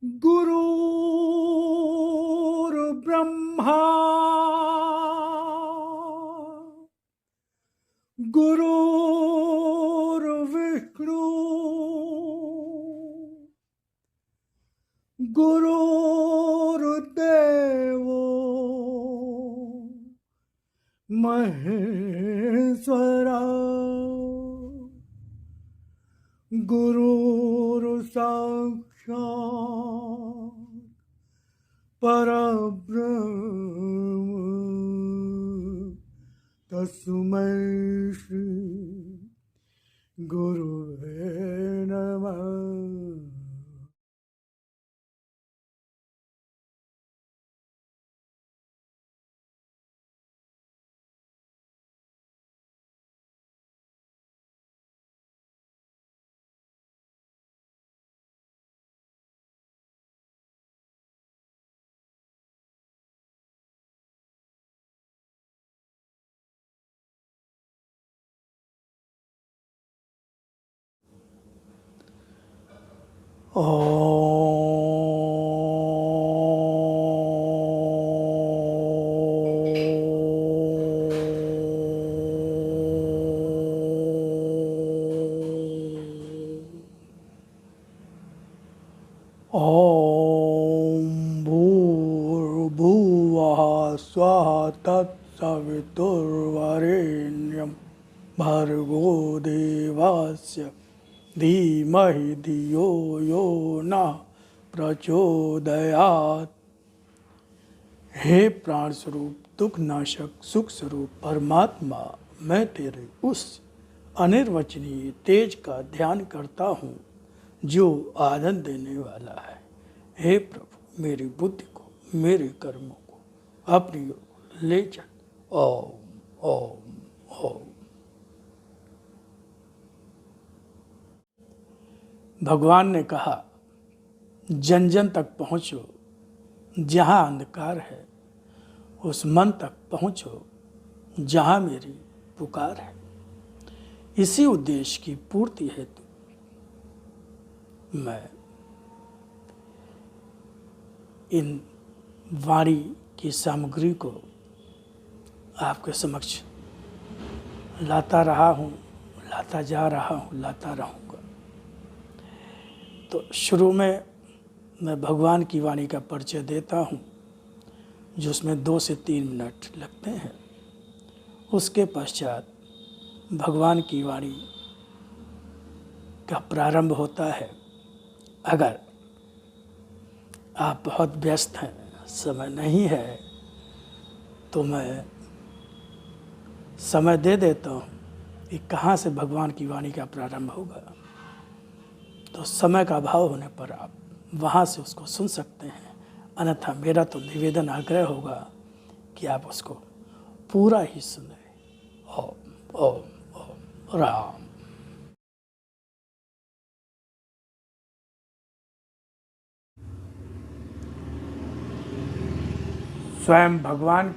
गुरुर्ब्रह्मा गुरुर्विष्णु गुरुर्देवो महेश्वरा गुरुर्साक्षात् परब्रह्म तस्मै श्री गुरुवे नमः। ॐ भूर्भुवः स्वः तत्सवितुर्वरेण्यं भर्गो देवस्य धीमहि धियो यो नः प्रचोदयात्। हे प्राण स्वरूप, दुख नाशक, सुख स्वरूप परमात्मा, मैं तेरे उस अनिर्वचनीय तेज का ध्यान करता हूँ जो आनंद देने वाला है। हे प्रभु, मेरी बुद्धि को, मेरे कर्मों को अपनी ओर ले चल। ओम ओम ओम। भगवान ने कहा, जन जन तक पहुँचो, जहाँ अंधकार है उस मन तक पहुँचो जहाँ मेरी पुकार है। इसी उद्देश्य की पूर्ति हेतु मैं इन वाणी की सामग्री को आपके समक्ष लाता रहा हूँ, लाता जा रहा हूँ, लाता रहूँगा। तो शुरू में मैं भगवान की वाणी का परिचय देता हूँ, जिसमें 2 से 3 मिनट लगते हैं। उसके पश्चात भगवान की वाणी का प्रारंभ होता है। अगर आप बहुत व्यस्त हैं, समय नहीं है, तो मैं समय दे देता हूँ कि कहाँ से भगवान की वाणी का प्रारंभ होगा। तो समय का अभाव होने पर आप वहाँ से उसको सुन सकते हैं, अन्यथा मेरा तो निवेदन आग्रह होगा कि आप उसको पूरा ही सुने। ओम ओम ओम राम। स्वयं भगवान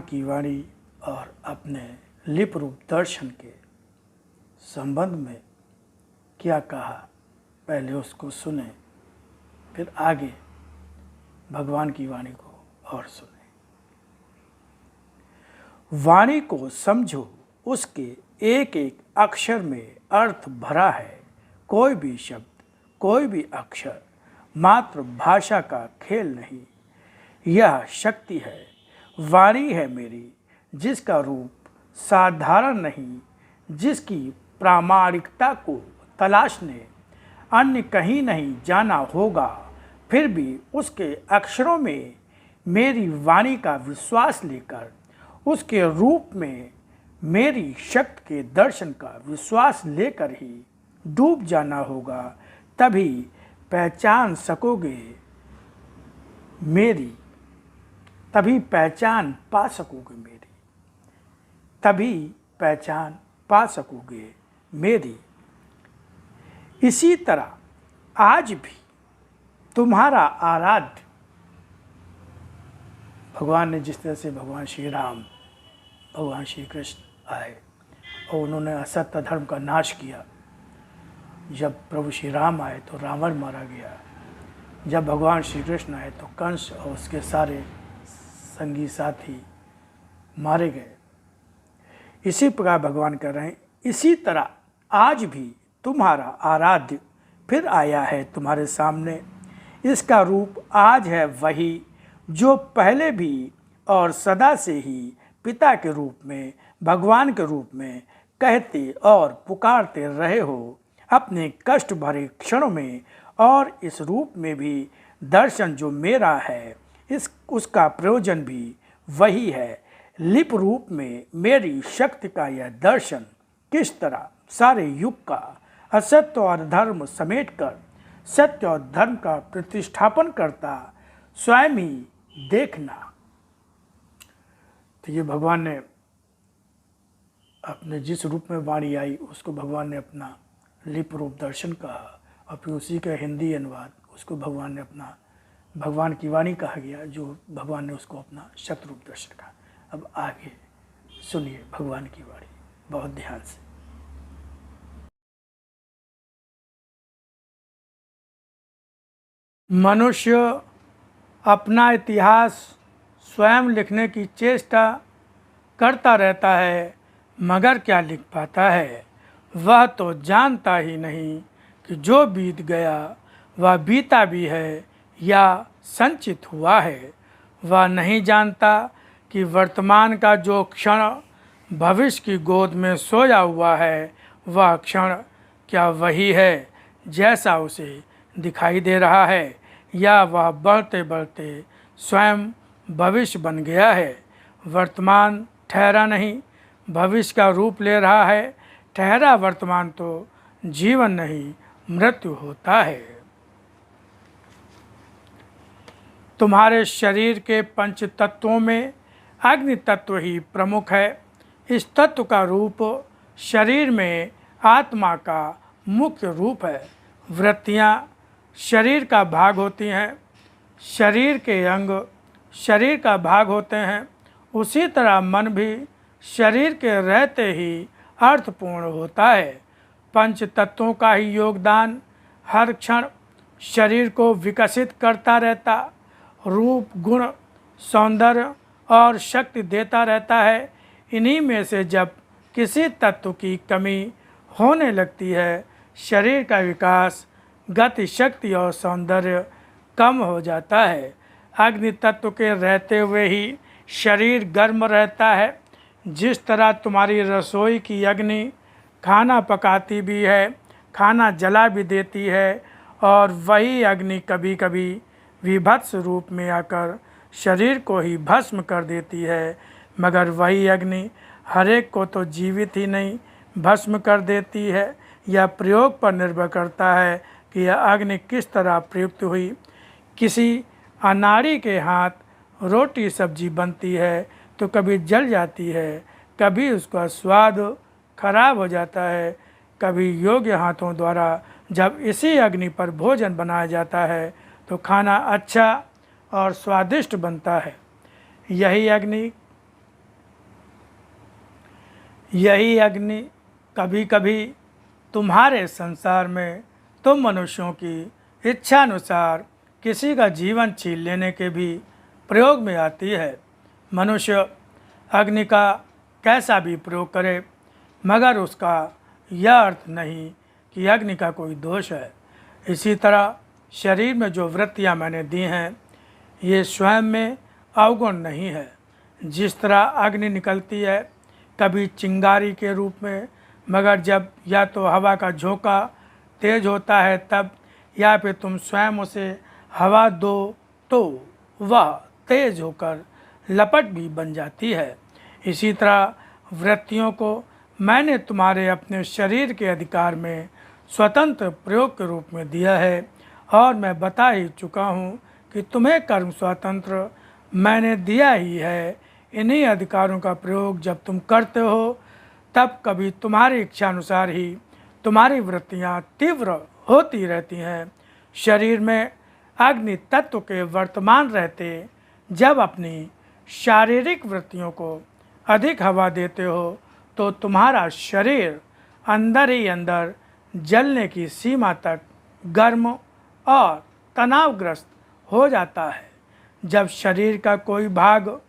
की वाणी और अपने लिप रूप दर्शन के संबंध में क्या कहा, पहले उसको सुने, फिर आगे भगवान की वाणी को और सुने। वाणी को समझो, उसके एक एक अक्षर में अर्थ भरा है। कोई भी शब्द, कोई भी अक्षर मात्र भाषा का खेल नहीं, यह शक्ति है। वाणी है मेरी, जिसका रूप साधारण नहीं, जिसकी प्रामाणिकता को तलाशने अन्य कहीं नहीं जाना होगा, फिर भी उसके अक्षरों में मेरी वाणी का विश्वास लेकर, उसके रूप में मेरी शक्ति के दर्शन का विश्वास लेकर ही डूब जाना होगा। तभी पहचान सकोगे मेरी, तभी पहचान पा सकोगे मेरी, तभी पहचान पा सकोगे मेरी। इसी तरह आज भी तुम्हारा आराध्य भगवान ने जिस तरह से भगवान श्री राम, भगवान श्री कृष्ण आए और उन्होंने असत्य धर्म का नाश किया, जब प्रभु श्री राम आए तो रावण मारा गया, जब भगवान श्री कृष्ण आए तो कंस और उसके सारे संगी साथी मारे गए। इसी प्रकार भगवान कह रहे हैं, इसी तरह आज भी तुम्हारा आराध्य फिर आया है तुम्हारे सामने। इसका रूप आज है वही जो पहले भी और सदा से ही पिता के रूप में, भगवान के रूप में कहते और पुकारते रहे हो अपने कष्ट भरे क्षणों में। और इस रूप में भी दर्शन जो मेरा है उसका प्रयोजन भी वही है। लिप रूप में मेरी शक्ति का यह दर्शन किस तरह सारे युग का असत्य और धर्म समेटकर सत्य और धर्म का प्रतिष्ठापन करता स्वयं ही देखना। तो ये भगवान ने अपने जिस रूप में वाणी आई उसको भगवान ने अपना लिप रूप दर्शन कहा, और फिर उसी का हिंदी अनुवाद उसको भगवान ने अपना भगवान की वाणी कहा गया, जो भगवान ने उसको अपना शतरूप दर्शन कहा। अब आगे सुनिए भगवान की वाणी बहुत ध्यान से। मनुष्य अपना इतिहास स्वयं लिखने की चेष्टा करता रहता है, मगर क्या लिख पाता है? वह तो जानता ही नहीं कि जो बीत गया वह बीता भी है या संचित हुआ है। वह नहीं जानता कि वर्तमान का जो क्षण भविष्य की गोद में सोया हुआ है, वह क्षण क्या वही है जैसा उसे दिखाई दे रहा है, या वह बढ़ते बढ़ते स्वयं भविष्य बन गया है। वर्तमान ठहरा नहीं, भविष्य का रूप ले रहा है। ठहरा वर्तमान तो जीवन नहीं, मृत्यु होता है। तुम्हारे शरीर के पंच तत्वों में अग्नि तत्व ही प्रमुख है। इस तत्व का रूप शरीर में आत्मा का मुख्य रूप है। वृत्तियाँ शरीर का भाग होती हैं, शरीर के अंग शरीर का भाग होते हैं। उसी तरह मन भी शरीर के रहते ही अर्थपूर्ण होता है। पंच तत्वों का ही योगदान हर क्षण शरीर को विकसित करता रहता, रूप, गुण, सौंदर्य और शक्ति देता रहता है। इन्हीं में से जब किसी तत्व की कमी होने लगती है, शरीर का विकास, गति, शक्ति और सौंदर्य कम हो जाता है। अग्नि तत्व के रहते हुए ही शरीर गर्म रहता है। जिस तरह तुम्हारी रसोई की अग्नि खाना पकाती भी है, खाना जला भी देती है, और वही अग्नि कभी कभी विभत्स रूप में आकर शरीर को ही भस्म कर देती है, मगर वही अग्नि हर एक को तो जीवित ही नहीं भस्म कर देती है। यह प्रयोग पर निर्भर करता है कि यह अग्नि किस तरह प्रयुक्त हुई। किसी अनाड़ी के हाथ रोटी सब्जी बनती है तो कभी जल जाती है, कभी उसका स्वाद खराब हो जाता है। कभी योग्य हाथों द्वारा जब इसी अग्नि पर भोजन बनाया जाता है तो खाना अच्छा और स्वादिष्ट बनता है। यही अग्नि कभी कभी तुम्हारे संसार में तुम मनुष्यों की इच्छा अनुसार किसी का जीवन छीन लेने के भी प्रयोग में आती है। मनुष्य अग्नि का कैसा भी प्रयोग करे, मगर उसका यह अर्थ नहीं कि अग्नि का कोई दोष है। इसी तरह शरीर में जो वृत्तियाँ मैंने दी हैं, ये स्वयं में अवगुण नहीं है। जिस तरह अग्नि निकलती है कभी चिंगारी के रूप में, मगर जब या तो हवा का झोंका तेज होता है तब, या फिर तुम स्वयं उसे हवा दो तो वह तेज होकर लपट भी बन जाती है। इसी तरह वृत्तियों को मैंने तुम्हारे अपने शरीर के अधिकार में स्वतंत्र प्रयोग के रूप में दिया है, और मैं बता ही चुका हूँ कि तुम्हें कर्म स्वतंत्र मैंने दिया ही है। इन्हीं अधिकारों का प्रयोग जब तुम करते हो तब कभी तुम्हारी इच्छा अनुसार ही तुम्हारी वृत्तियाँ तीव्र होती रहती हैं। शरीर में अग्नि तत्व के वर्तमान रहते जब अपनी शारीरिक वृत्तियों को अधिक हवा देते हो तो तुम्हारा शरीर अंदर ही अंदर जलने की सीमा तक गर्म और तनावग्रस्त हो जाता है। जब शरीर का कोई भाग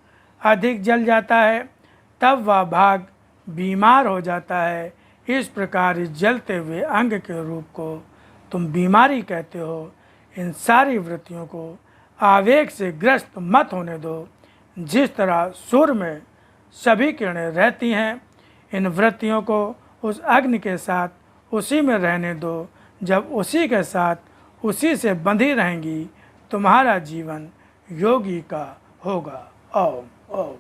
अधिक जल जाता है तब वह भाग बीमार हो जाता है। इस प्रकार इस जलते हुए अंग के रूप को तुम बीमारी कहते हो। इन सारी वृत्तियों को आवेग से ग्रस्त मत होने दो। जिस तरह सूर्य में सभी किरणें रहती हैं, इन वृत्तियों को उस अग्नि के साथ उसी में रहने दो। जब उसी के साथ उसी से बंधी रहेंगी तुम्हारा जीवन योगी का होगा। ओम ओम।